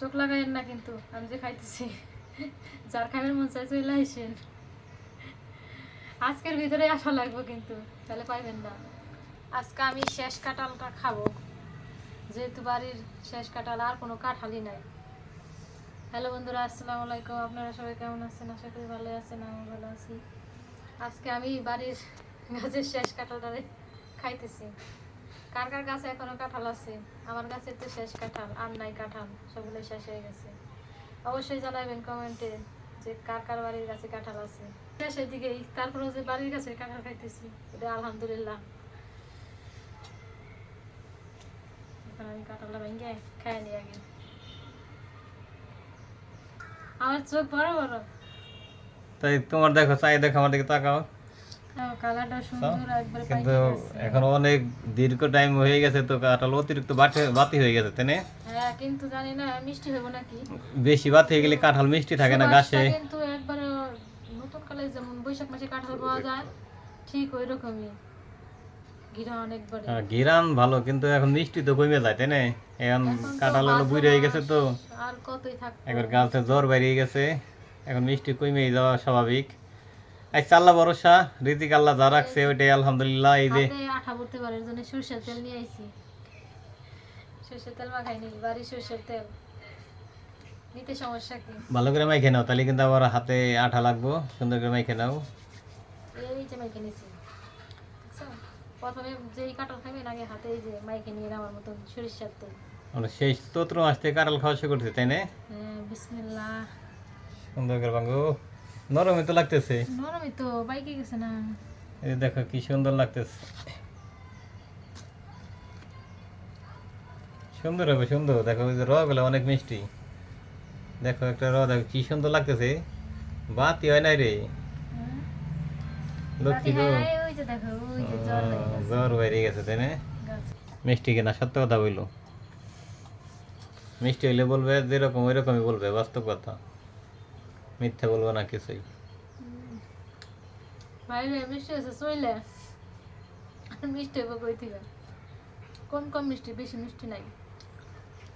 চোখ লাগাইন না কিন্তু আমি যে খাইতেছি, যার খাইবেন মন চাই চলে আইসেন, আজকের ভিতরে আসা লাগবে কিন্তু তাহলে পাইবেন না। আজকে আমি শেষ কাঁঠালটা খাবো, যেহেতু বাড়ির শেষ কাঁঠাল, আর কোনো কাঁঠালই নাই। হ্যালো বন্ধুরা, আসসালামু আলাইকুম। আপনারা সবাই কেমন আছেন? আশা করি ভালো আছেন, আমি ভালো আছি। আজকে আমি বাড়ির গাছের শেষ কাঁঠালটারে খাইতেছি। কার কার গাছে এখনো কাঁঠাল আছে? আমার গাছে তো শেষ কাঁঠাল, আর নাই কাঁঠাল, সবগুলো শেষ হয়ে গেছে। অবশ্যই জানাবেন কমেন্টে যে কার কার বাড়ির গাছে কাঁঠাল আছে। শেষের দিকেই তারপরে যে বাড়ির গাছে কাঁঠাল খাইতেছি, এটা আলহামদুলিল্লাহ। এখন আমি কাঁঠালটা ভেঙে খাই নি আগে। আমার চোখ বড় বড়, তাই তোমার দেখো, চাই দেখো, আমার দিকে তাকাও। কালারটা সুন্দর, একবারে কিন্তু পাইকে গেছে। এখন অনেক দীর্ঘ টাইম হয়ে গেছে তো কাঁঠাল অতিরিক্ত বাতি হয়ে গেছে, তাই না? হ্যাঁ, কিন্তু জানি না মিষ্টি হবে নাকি। বেশি বাতি হয়ে গেলে কাঁঠাল মিষ্টি থাকে না গাছে। সুবাসটা কিন্তু একবারে নতুন কালে যেমন বৈশাখ মাসে কাঁঠাল পাওয়া যায়, ঠিক ওই রকমই ঘিরান একবারে। ঘিরান ভালো, কিন্তু এখন মিষ্টি তো কমে যায়, তাই না? এখন এখন তো কাঁঠাল হলো বুড়ি হয়ে গেছে তো আর কতই থাকবে। একবার গাছে জ্বর বেরিয়ে গেছে, এখন মিষ্টি কমে যাওয়া স্বাভাবিক। আচ্ছা, আল্লাহ ভরসা, রিজিক আল্লাহ যা রাখছে ওইটাই আলহামদুলিল্লাহ। এই যে হাতে আঠা পড়তে পারে, এর জন্য সরষের তেল নিয়ে আইছি। সরষের তেল মাখাইনি, বাড়ি সরষের তেল নিতে সমস্যা কি? ভালো করে মাইখে নাও, তাহলে কিন্তু আবার হাতে আঠা লাগবো। সুন্দর করে মাইখে নাও। এই যে মাইকে নিয়েছি, দেখছো? প্রথমে যেই কাঁঠাল খাবেন আগে হাতে এই যে মাইকে নিয়ে আমার মতন সরিষার তেল। আমরা সেই চৈত্র মাস থেকে কাঁঠাল খাওয়া শুরু করছি, তাই না? হ্যাঁ, বিসমিল্লাহ। সুন্দর করে ভাঙো। নরমই তো লাগতেছে। নরমই তো, বাইকে গেছে না। এই যে দেখো কি সুন্দর লাগতেছে। সুন্দর হবে, সুন্দর। দেখো ওই যে রগুলো অনেক মিষ্টি। দেখো একটা দেখো কি সুন্দর লাগতেছে। বাতি হয় নাই রে হ্যাঁ, লক্ষ্মী গো। হ্যাঁ, ওই যে দেখো, ওই যে জ্বর হয়ে গেছে জ্বর বেরিয়ে গেছে, তাই না? গাছে। মিষ্টি কিনা সত্য কথা বললো। মিষ্টি হইলে বলবে যেরকম ওই রকমই বলবে, বাস্তব কথা, মিথ্যা বলবো না কিছুই। বাইরে মিষ্টি আছে চইলে, মিষ্টি হইব কই থেকে? কম কম মিষ্টি, বেশি মিষ্টি নাই।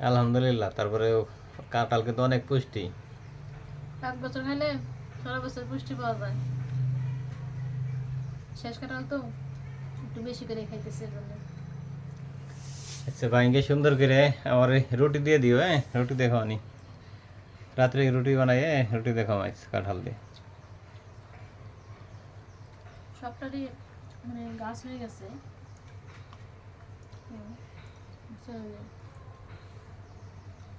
আলহামদুলিল্লাহ। তারপরে কাঁঠাল কিন্তু অনেক পুষ্টি। 1 বছর খাইলে সারা বছর পুষ্টি পাওয়া যায়। শেষ কাঁঠাল তো একটু বেশি করে খাইতেছে এর জন্য। আচ্ছা, ভাইকে সুন্দর করে আমার রুটি দিয়ে দিও। হ্যাঁ, রুটি দেখো আনি, রাত্রে রুটি বানাই, রুটি দেখো মাছ কাঁঠাল দিয়ে। সবটারই মানে গাছ হয়ে গেছে।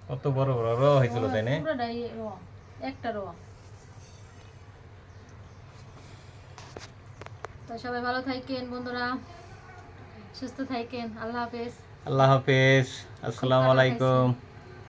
কত বড় বড় হয়েছিল, তাই না? পুরোটাই র, একটা র। তো সবাই ভালো থাকেন বন্ধুরা, সুস্থ থাকেন। আল্লাহ হাফেজ। আল্লাহ হাফেজ, আসসালামু আলাইকুম।